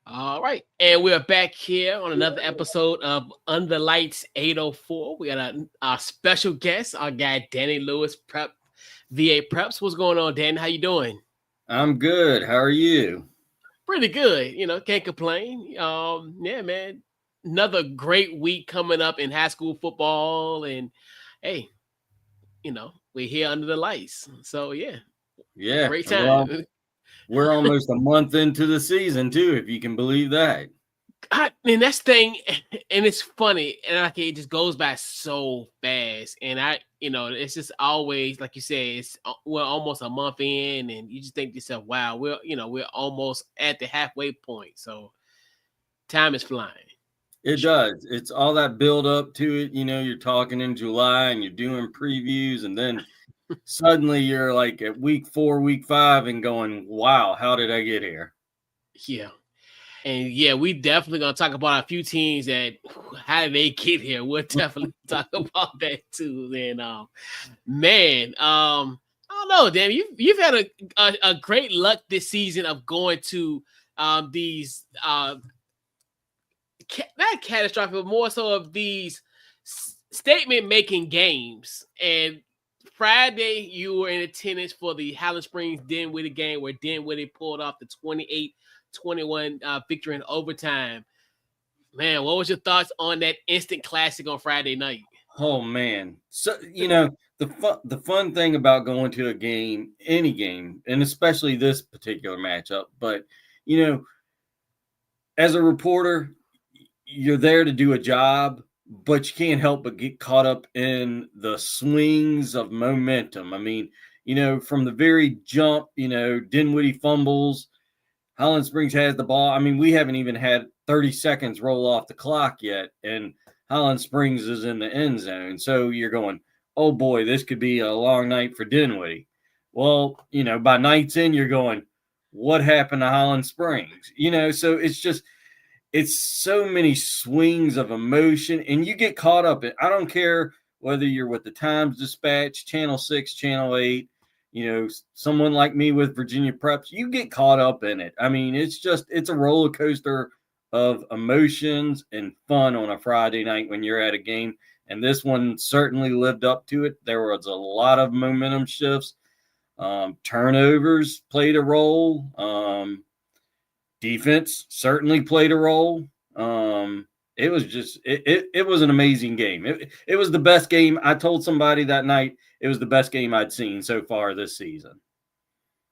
All right, and we're back here on another episode of Under Lights 804. We got our special guest, our guy Danny Lewis, VA Preps. What's going on, Danny? How you doing? I'm good. How are you? Pretty good. Can't complain. Yeah, man. Another great week coming up in high school football, and hey, we're here under the lights. So yeah, great time. Well, we're almost a month into the season too, if you can believe that. And that's thing, and it's funny, and it just goes by so fast. And it's just always like you say, we're almost a month in, and you just think to yourself, wow, we're almost at the halfway point. So time is flying. It does. It's all that build up to it. You're talking in July and you're doing previews, and then suddenly you're like at week 4, week 5, and going, wow, how did I get here? Yeah. And yeah, we definitely gonna talk about a few teams that how did they get here. We'll definitely talk about that too. And man, I don't know, Dan. You've had a great luck this season of going to these not catastrophic, but more so of these statement making games. And Friday, you were in attendance for the Highland Springs Dinwiddie game where Dinwiddie pulled off the 28-21 victory in overtime. Man, what was your thoughts on that instant classic on Friday night? Oh man. So, the fun thing about going to a game, any game, and especially this particular matchup, but as a reporter, you're there to do a job, but you can't help but get caught up in the swings of momentum. I mean, from the very jump, Dinwiddie fumbles, Highland Springs has the ball. I mean, we haven't even had 30 seconds roll off the clock yet, and Highland Springs is in the end zone. So you're going, oh boy, this could be a long night for Dinwiddie. Well, by night's end, you're going, what happened to Highland Springs? So it's so many swings of emotion, and you get caught up in. I don't care whether you're with the Times Dispatch, Channel 6, Channel 8, someone like me with Virginia Preps, you get caught up in it. I mean, it's a roller coaster of emotions and fun on a Friday night when you're at a game. And this one certainly lived up to it. There was a lot of momentum shifts. Turnovers played a role. Defense certainly played a role. It was just it was an amazing game. It was the best game. I told somebody that night it was the best game I'd seen so far this season.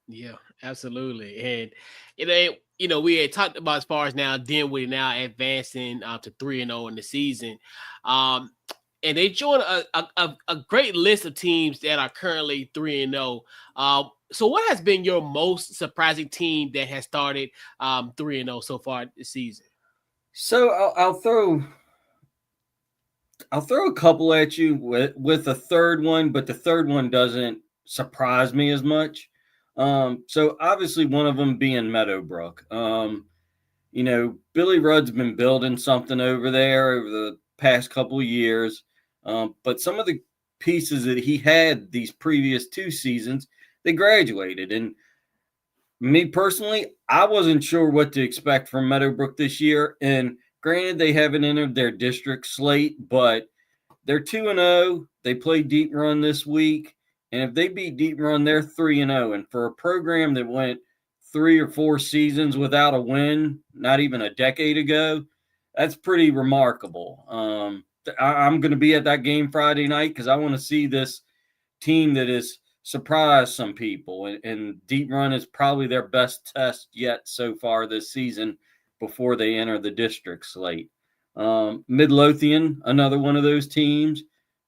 Yeah, absolutely. And we had talked about as far as now Dinwiddie now advancing to 3-0 in the season. And they joined a great list of teams that are currently 3-0. So what has been your most surprising team that has started 3-0 so far this season? So I'll throw a couple at you with a third one, but the third one doesn't surprise me as much. So obviously one of them being Meadowbrook. Billy Rudd's been building something over there over the past couple of years. But some of the pieces that he had these previous 2 seasons, they graduated. And me personally, I wasn't sure what to expect from Meadowbrook this year. And granted, they haven't entered their district slate, but they're 2-0. They played Deep Run this week. And if they beat Deep Run, they're 3-0. And for a program that went 3 or 4 seasons without a win, not even a decade ago, that's pretty remarkable. I'm going to be at that game Friday night because I want to see this team that is surprise some people. And Deep Run is probably their best test yet so far this season before they enter the district slate. Midlothian, another one of those teams.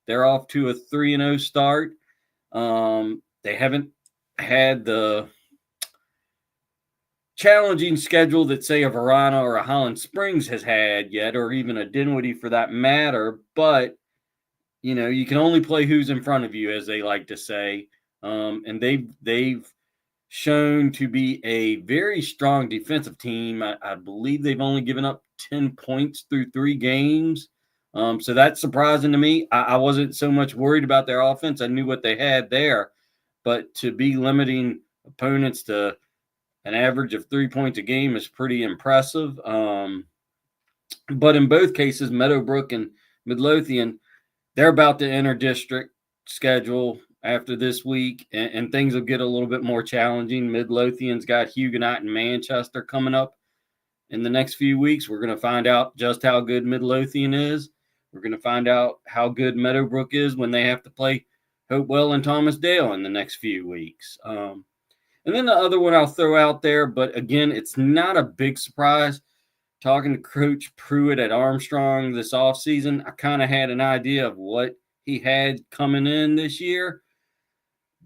They're off to a 3-0 start. They haven't had the challenging schedule that, say, a Verona or a Highland Springs has had yet, or even a Dinwiddie for that matter. But, you can only play who's in front of you, as they like to say. And they've shown to be a very strong defensive team. I believe they've only given up 10 points through 3 games. So that's surprising to me. I wasn't so much worried about their offense. I knew what they had there. But to be limiting opponents to an average of 3 points a game is pretty impressive. But in both cases, Meadowbrook and Midlothian, they're about to enter district schedule after this week, and things will get a little bit more challenging. Midlothian's got Huguenot and Manchester coming up in the next few weeks. We're going to find out just how good Midlothian is. We're going to find out how good Meadowbrook is when they have to play Hopewell and Thomas Dale in the next few weeks. And then the other one I'll throw out there, but again, it's not a big surprise. Talking to Coach Pruitt at Armstrong this offseason, I kind of had an idea of what he had coming in this year,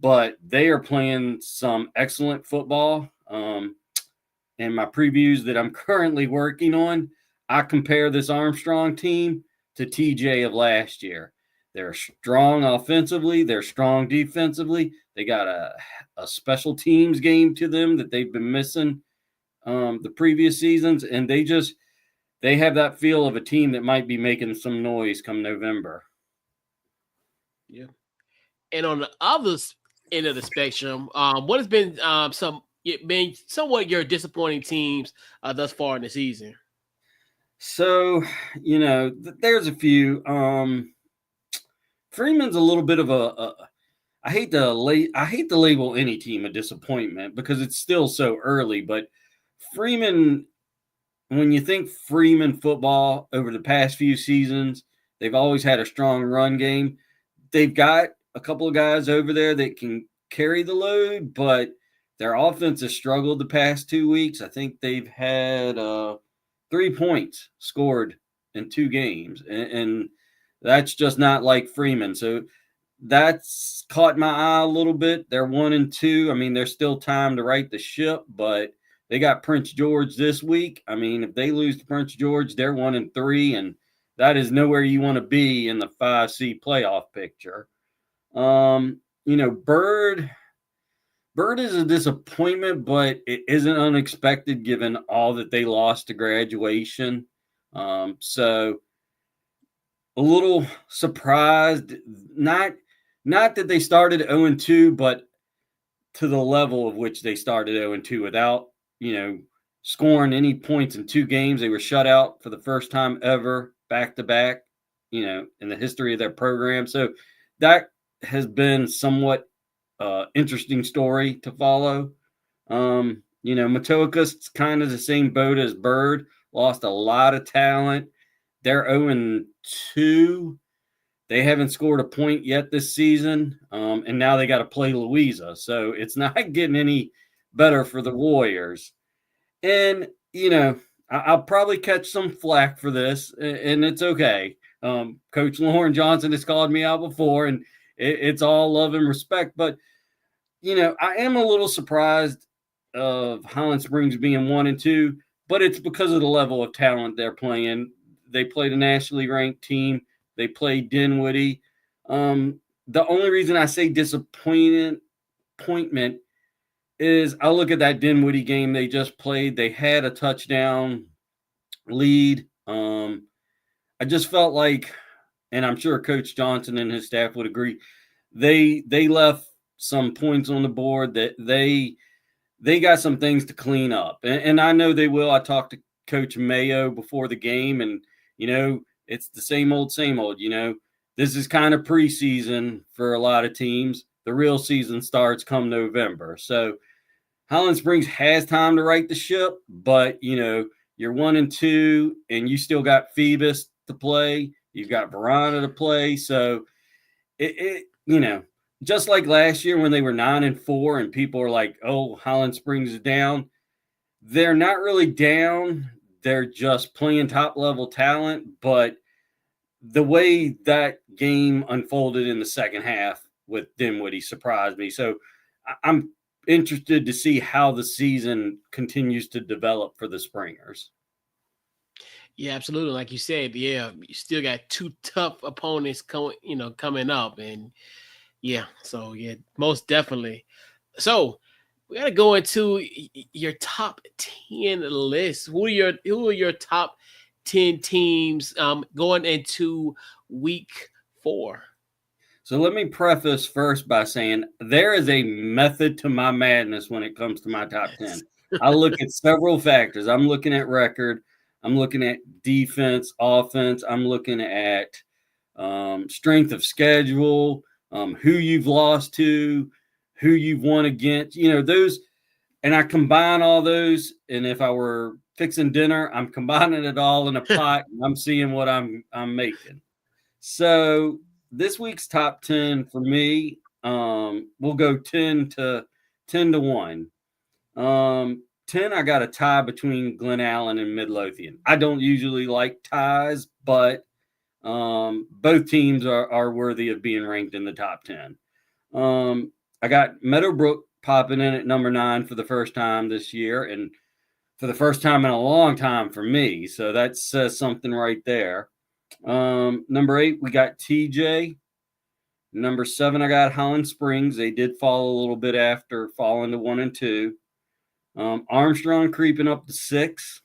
but they are playing some excellent football. And my previews that I'm currently working on, I compare this Armstrong team to TJ of last year. They're strong offensively. They're strong defensively. They got a special teams game to them that they've been missing the previous seasons. And they have that feel of a team that might be making some noise come November. Yeah. And on the other end of the spectrum, what has been somewhat your disappointing teams thus far in the season? So, there's a few. Freeman's a little bit of I hate to label any team a disappointment because it's still so early, but Freeman, when you think Freeman football over the past few seasons, they've always had a strong run game. They've got a couple of guys over there that can carry the load, but their offense has struggled the past 2 weeks. I think they've had 3 points scored in 2 games, and that's just not like Freeman. So that's caught my eye a little bit. They're 1-2. I mean, there's still time to right the ship, but they got Prince George this week. I mean, if they lose to Prince George, they're 1-3, and that is nowhere you want to be in the 5C playoff picture. Bird is a disappointment, but it isn't unexpected given all that they lost to graduation. So a little surprised, not that they started 0-2, but to the level of which they started 0-2 without, scoring any points in 2 games. They were shut out for the first time ever, back-to-back, in the history of their program. So that has been somewhat interesting story to follow. Matoaka's kind of the same boat as Bird, lost a lot of talent. They're 0-2. They haven't scored a point yet this season, and now they got to play Louisa. So it's not getting any better for the Warriors. And, I'll probably catch some flack for this, and it's okay. Coach Lauren Johnson has called me out before, and it's all love and respect. But, I am a little surprised of Highland Springs being 1-2, but it's because of the level of talent they're playing. They played a nationally ranked team. They played Dinwiddie. The only reason I say disappointment is I look at that Dinwiddie game they just played. They had a touchdown lead. I just felt like, and I'm sure Coach Johnson and his staff would agree, they left some points on the board that they got some things to clean up. And I know they will. I talked to Coach Mayo before the game, and, it's the same old. This is kind of preseason for a lot of teams. The real season starts come November. So Highland Springs has time to right the ship, but, you're 1-2, and you still got Phoebus to play. You've got Verona to play. So, just like last year when they were 9-4 and people are like, "Oh, Highland Springs is down." They're not really down. They're just playing top level talent. But the way that game unfolded in the second half with Dinwiddie surprised me. So I'm interested to see how the season continues to develop for the Springers. Yeah, absolutely. Like you said, yeah, you still got two tough opponents coming up, and yeah, so yeah, most definitely. So we got to go into your top 10 list. Who are your top 10 teams going into week 4? So let me preface first by saying there is a method to my madness when it comes to my top 10. I look at several factors. I'm looking at record, I'm looking at defense, offense, I'm looking at strength of schedule, who you've lost to, who you've won against, those. And I combine all those. And if I were fixing dinner, I'm combining it all in a pot and I'm seeing what I'm making. So this week's top 10 for me, we'll go 10 to 1. 10, I got a tie between Glen Allen and Midlothian. I don't usually like ties, but both teams are worthy of being ranked in the top 10. I got Meadowbrook popping in at number 9 for the first time this year, and for the first time in a long time for me. So that says something right there. Number 8, we got TJ. Number 7, I got Highland Springs. They did fall a little bit after falling to 1 and 2. Armstrong creeping up to 6.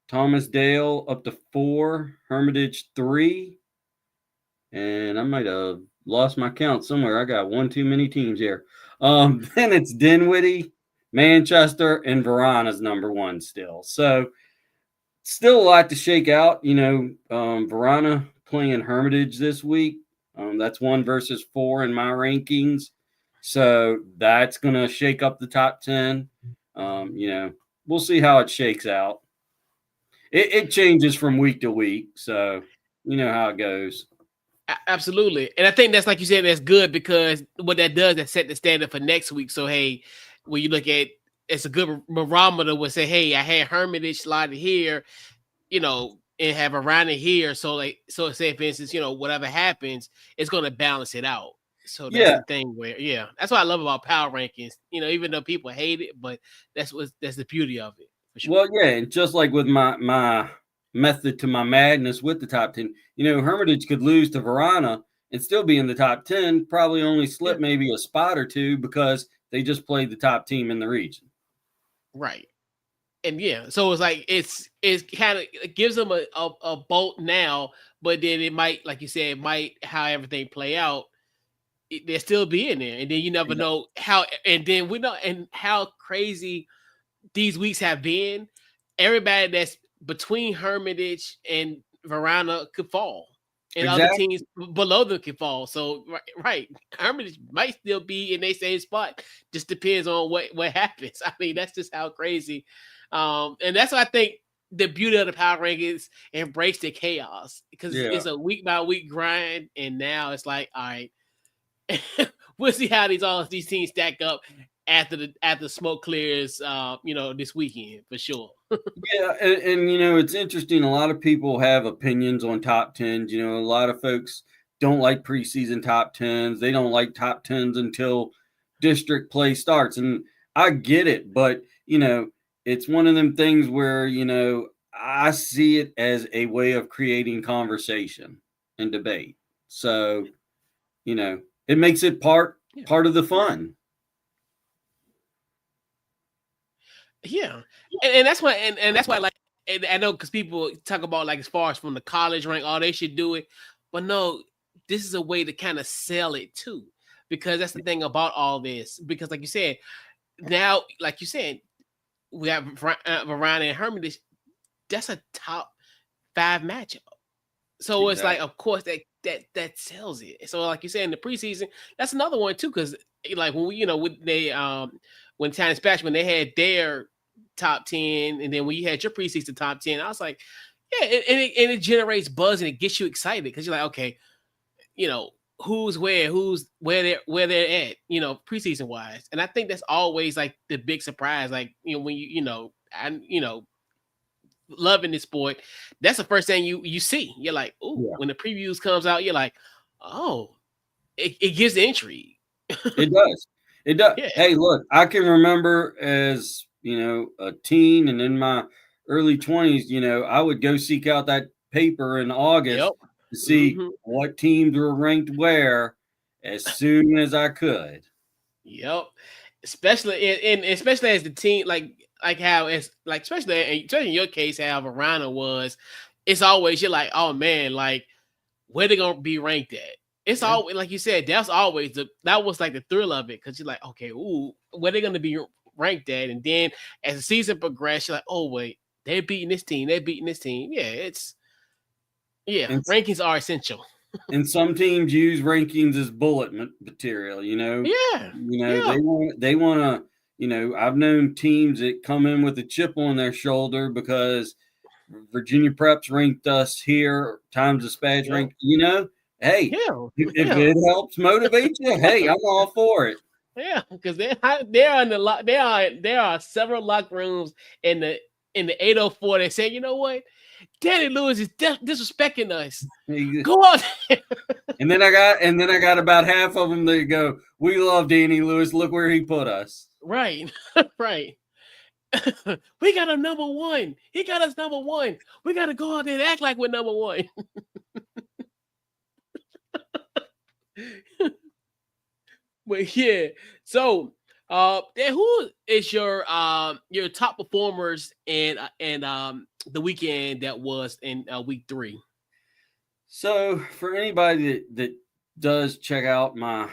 Thomas Dale up to 4. Hermitage 3. And I might have lost my count somewhere. I got one too many teams here. Then it's Dinwiddie, Manchester, and Varana's number 1 still. So still a lot to shake out. Varana playing Hermitage this week. That's 1 versus 4 in my rankings. So that's going to shake up the top 10. We'll see how it shakes out. It changes from week to week. So you know how it goes. Absolutely. And I think that's, like you said, that's good, because what that does, that set the standard for next week. So, hey, when you look at, it's a good barometer would say, hey, I had Hermitage slided here, and have around it here. So say for instance, whatever happens, it's going to balance it out. So that's Yeah. the thing where, yeah, that's what I love about power rankings. Even though people hate it, but that's the beauty of it for sure. Well, yeah, and just like with my method to my madness with the top 10, Hermitage could lose to Varana and still be in the top 10, probably only slip Yeah. maybe a spot or two because they just played the top team in the region. Right. And yeah, so it's like it's kind of, it gives them a bolt now, but then it might, like you said, it might, how everything play out, they'll still be in there, and then you never Exactly. know how. And then we know, and how crazy these weeks have been. Everybody that's between Hermitage and Verona could fall, and other Exactly. teams below them could fall. So right, Hermitage might still be in their same spot. Just depends on what happens. I mean, that's just how crazy. And that's what I think the beauty of the power rankings, embrace the chaos, because Yeah. it's a week by week grind, and now it's like, all right, we'll see how these teams stack up after smoke clears, this weekend for sure. Yeah, and it's interesting. A lot of people have opinions on top 10s. A lot of folks don't like preseason top 10s. They don't like top 10s until district play starts. And I get it, but it's one of them things where, I see it as a way of creating conversation and debate. So, it makes it part Yeah. of the fun. Yeah, and that's why, and that's why, like, and I know, because people talk about, like, as far as from the college rank, oh, they should do it, but no, this is a way to kind of sell it too, because that's the thing about all this. Because, like you said, now, like you said, we have Varane and Hermitage. That's a top 5 matchup. So it's like, Exactly. of course, that sells it. So, like you said, in the preseason, that's another one too. Because, like, when we, when Time Dispatch, when they had their top 10, and then when you had your preseason top 10, I was like, yeah, and it generates buzz and it gets you excited, because you're like, okay, who's where they're at, preseason wise. And I think that's always like the big surprise. Like, when loving this sport, that's the first thing you see. You're like, oh, Yeah, when the previews comes out, you're like, oh, it gives the intrigue. it does. It does. Yeah. Hey, look, I can remember as a teen and in my early 20s, I would go seek out that paper in August Yep. to see Hmm. what teams were ranked where as soon as I could. Yep. Especially as the team, like how it's like, especially in your case, how Verona was. It's always, you're like, oh man, like, where they gonna be ranked at? It's Yeah. always, like you said, that was like the thrill of it, because you're like, okay, ooh, where they gonna be ranked at? And then as the season progressed, you're like, oh wait, they're beating this team, they're beating this team. And Rankings are essential. and some teams use rankings as bullet material. Yeah, yeah, They want to. I've known teams that come in with a chip on their shoulder because Virginia Preps ranked us here, Times Dispatch yeah, ranked. Hey, yeah, if yeah. it helps motivate you, hey, I'm all for it. Yeah, because they're in the lock. There are several locker rooms in the 804 that say, you know what, Danny Lewis is disrespecting us. Go out there. And then I got about half of them that go, "We love Danny Lewis. Look where he put us." Right, right. We got a number one. He got us number one. We got to go out there and act like we're number one. But yeah, so then who is your top performers and the weekend that was in week 3? So for anybody that does check out my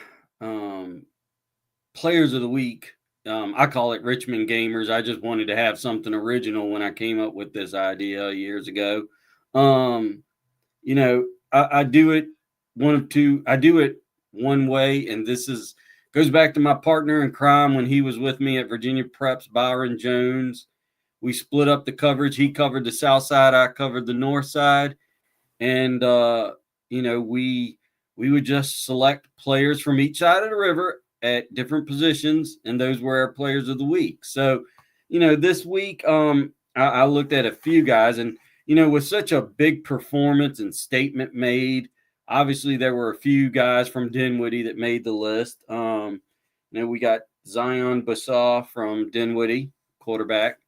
players of the week, I call it Richmond Gamers. I just wanted to have something original when I came up with this idea years ago. Um, I do it one of two. I do it one way, and this goes back to my partner in crime when he was with me at Virginia Preps, Byron Jones. We split up the coverage. He covered the south side. I covered the north side, and we would just select players from each side of the river at different positions, and those were our players of the week. So, this week, I looked at a few guys, and with such a big performance and statement made, obviously there were a few guys from Dinwiddie that made the list. We got Zion Bassah from Dinwiddie, quarterback.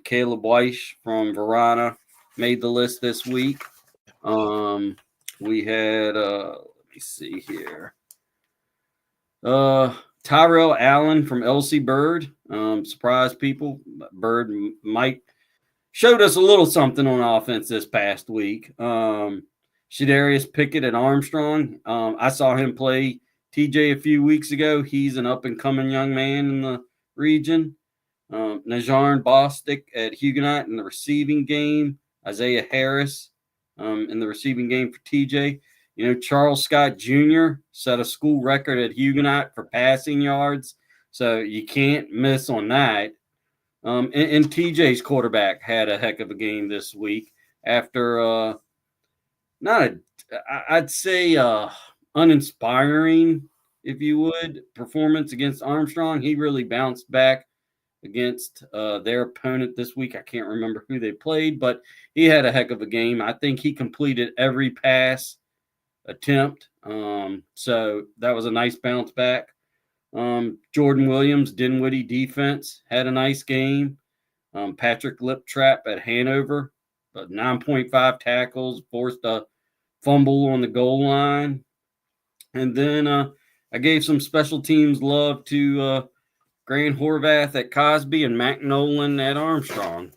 Caleb Weish from Verona made the list this week. We had let me see here. Tyrell Allen from LC Bird. Surprised people. Bird might showed us a little something on offense this past week. Shadarius Pickett at Armstrong. I saw him play TJ a few weeks ago. He's an up and coming young man in the region. Najarn Bostic at Huguenot in the receiving game. Isaiah Harris in the receiving game for TJ. Charles Scott Jr. set a school record at Huguenot for passing yards, so you can't miss on that. And TJ's quarterback had a heck of a game this week after I'd say uninspiring, if you would, performance against Armstrong. He really bounced back against their opponent this week. I can't remember who they played, but he had a heck of a game. I think he completed every pass attempt. So that was a nice bounce back. Jordan Williams, Dinwiddie defense, had a nice game. Patrick Liptrap at Hanover, 9.5 tackles, forced a fumble on the goal line. And then I gave some special teams love to Grant Horvath at Cosby and Mac Nolan at Armstrong.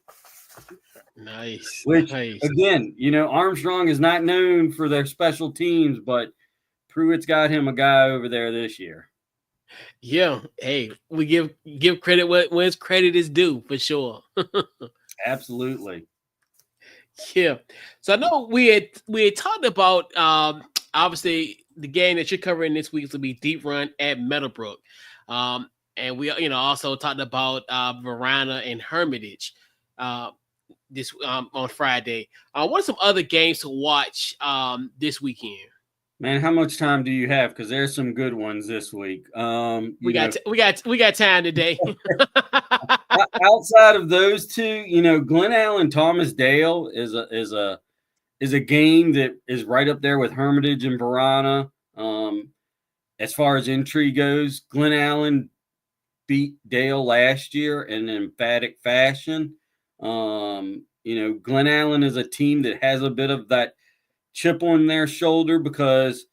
Nice. Which, Nice. again, Armstrong is not known for their special teams, but Pruitt's got him a guy over there this year. Yeah. Hey, we give credit when credit is due, for sure. Absolutely. Yeah. So I know we had talked about obviously the game that you're covering this week will be Deep Run at Meadowbrook. And we also talked about Verona and Hermitage this on Friday. What are some other games to watch this weekend? Man, how much time do you have? Because there's some good ones this week. We got we got time today. Outside of those two, Glen Allen Thomas Dale is a game that is right up there with Hermitage and Verona. As far as intrigue goes, Glen Allen beat Dale last year in an emphatic fashion. Glen Allen is a team that has a bit of that chip on their shoulder because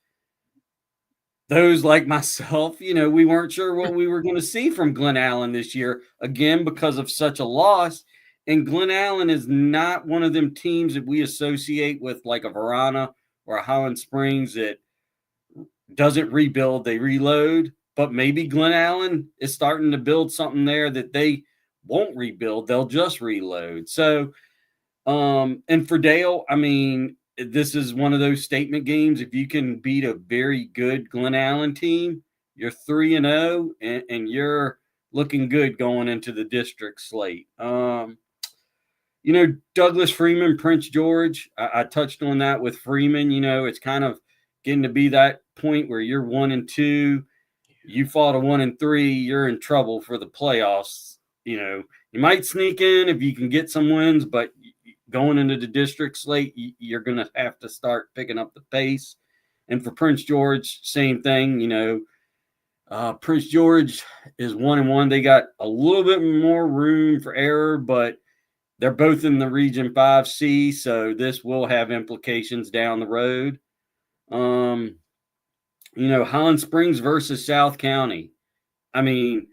those like myself, we weren't sure what we were going to see from Glen Allen this year, again, because of such a loss. And Glen Allen is not one of them teams that we associate with like a Verona or a Highland Springs that doesn't rebuild, they reload. But maybe Glen Allen is starting to build something there that they won't rebuild, they'll just reload. So, and for Dale, I mean, this is one of those statement games. If you can beat a very good Glen Allen team, you're 3-0 and you're looking good going into the district slate. Douglas Freeman, Prince George, I touched on that with Freeman. It's kind of getting to be that point where you're 1-2. You fought a 1-3, you're in trouble for the playoffs. You might sneak in if you can get some wins, but going into the district slate, you're going to have to start picking up the pace. And for Prince George, same thing. Prince George is 1-1. They got a little bit more room for error, but they're both in the Region 5C, so this will have implications down the road. Highland Springs versus South County. I mean,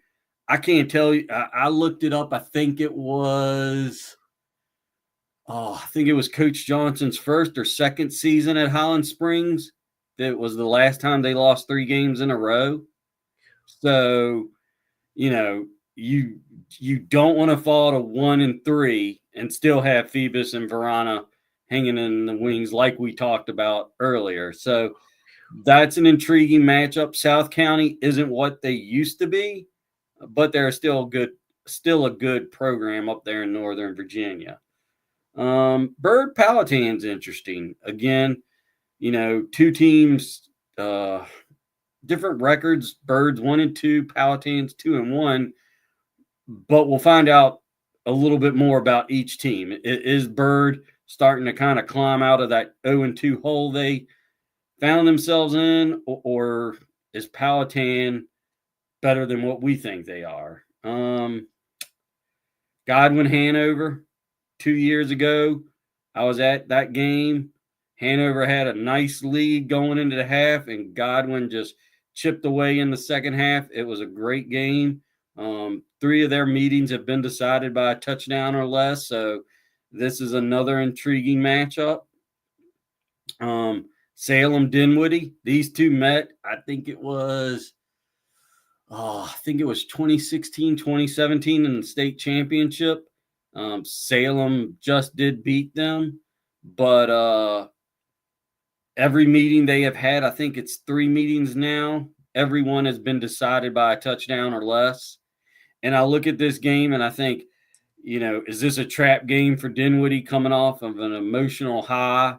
I can't tell you. I looked it up. I think it was Coach Johnson's first or second season at Highland Springs. That was the last time they lost 3 games in a row. So, you don't want to fall to 1-3 and still have Phoebus and Verona hanging in the wings like we talked about earlier. So that's an intriguing matchup. South County isn't what they used to be, but they're still a good program up there in Northern Virginia. Bird Palatin's interesting. Again, 2 teams, different records. Birds 1-2, Palatin's 2-1. But we'll find out a little bit more about each team. Is Bird starting to kind of climb out of that 0-2 hole they found themselves in, or is Palatin better than what we think they are? Godwin Hanover, 2 years ago, I was at that game. Hanover had a nice lead going into the half, and Godwin just chipped away in the second half. It was a great game. 3 of their meetings have been decided by a touchdown or less, so this is another intriguing matchup. Salem Dinwiddie, these two met. I think it was 2016, 2017 in the state championship. Salem just did beat them, but every meeting they have had, I think it's 3 meetings now, everyone has been decided by a touchdown or less. And I look at this game and I think, is this a trap game for Dinwiddie coming off of an emotional high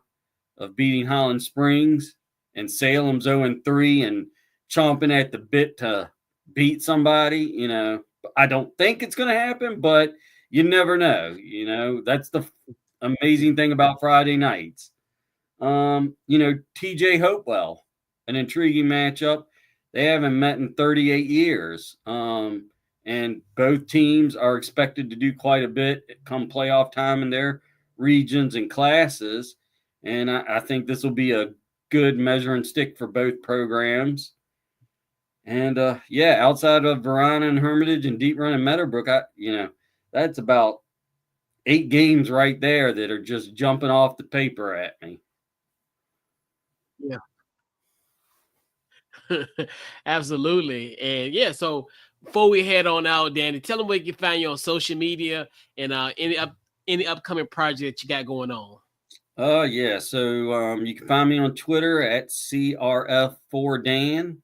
of beating Highland Springs, and Salem's 0-3 and chomping at the bit to beat somebody? I don't think it's going to happen, but you never know. That's the amazing thing about Friday nights. TJ Hopewell, an intriguing matchup. They haven't met in 38 years. And both teams are expected to do quite a bit come playoff time in their regions and classes. And I think this will be a good measuring stick for both programs. And outside of Verona and Hermitage and Deep Run and Meadowbrook, that's about 8 games right there that are just jumping off the paper at me. Yeah. Absolutely. And so before we head on out, Danny, tell them where you can find you on social media and any upcoming project you got going on. So you can find me on Twitter at CRF4Dan.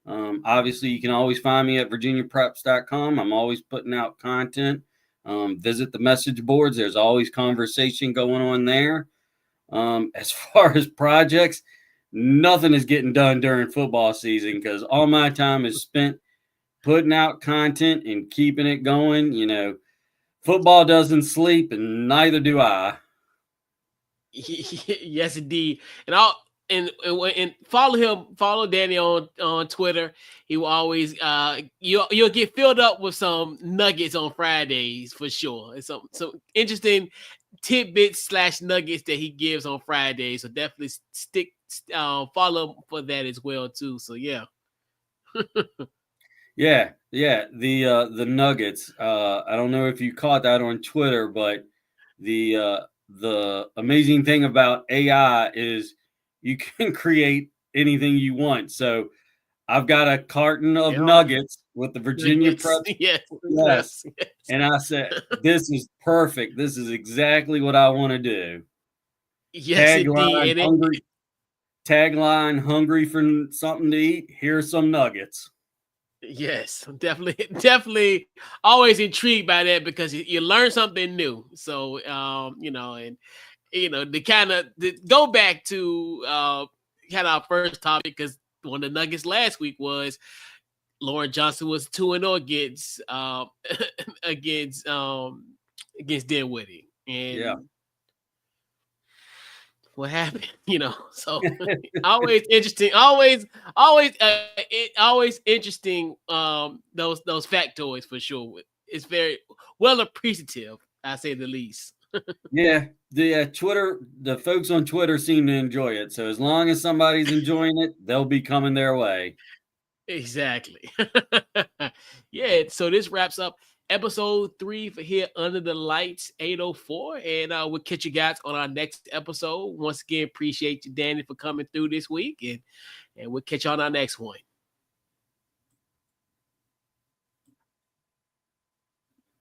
Obviously, you can always find me at virginiapreps.com. I'm always putting out content. Visit the message boards. There's always conversation going on there. As far as projects, nothing is getting done during football season because all my time is spent putting out content and keeping it going. Football doesn't sleep, and neither do I. Yes, indeed. And follow Danny on Twitter. He will always you'll get filled up with some nuggets on Fridays for sure. It's some interesting tidbits / nuggets that he gives on Fridays. So definitely follow for that as well too. So yeah. Yeah, the Nuggets. I don't know if you caught that on Twitter, but the amazing thing about AI is you can create anything you want. So I've got a carton of Yeah. nuggets with the Virginia Yes. Prep. Yes. Yes. Yes. And I said, this is perfect. This is exactly what I want to do. Yes, Tagline indeed. And hungry. Tagline hungry for something to eat. Here's some nuggets. yes, definitely always intrigued by that because you learn something new. So and the kind of go back to kind of our first topic because one of the nuggets last week was Lauren Johnson was 2-0 against against Dinwiddie. Yeah. And what happened, so always interesting, always interesting, those factoids for sure. It's very well appreciative, I say the least. Yeah, the folks on Twitter seem to enjoy it. So as long as somebody's enjoying it, they'll be coming their way. Exactly. Yeah, so this wraps up episode 3 for here under the lights 804, and we'll catch you guys on our next episode. Once again, appreciate you, Danny, for coming through this week, and we'll catch you on our next one.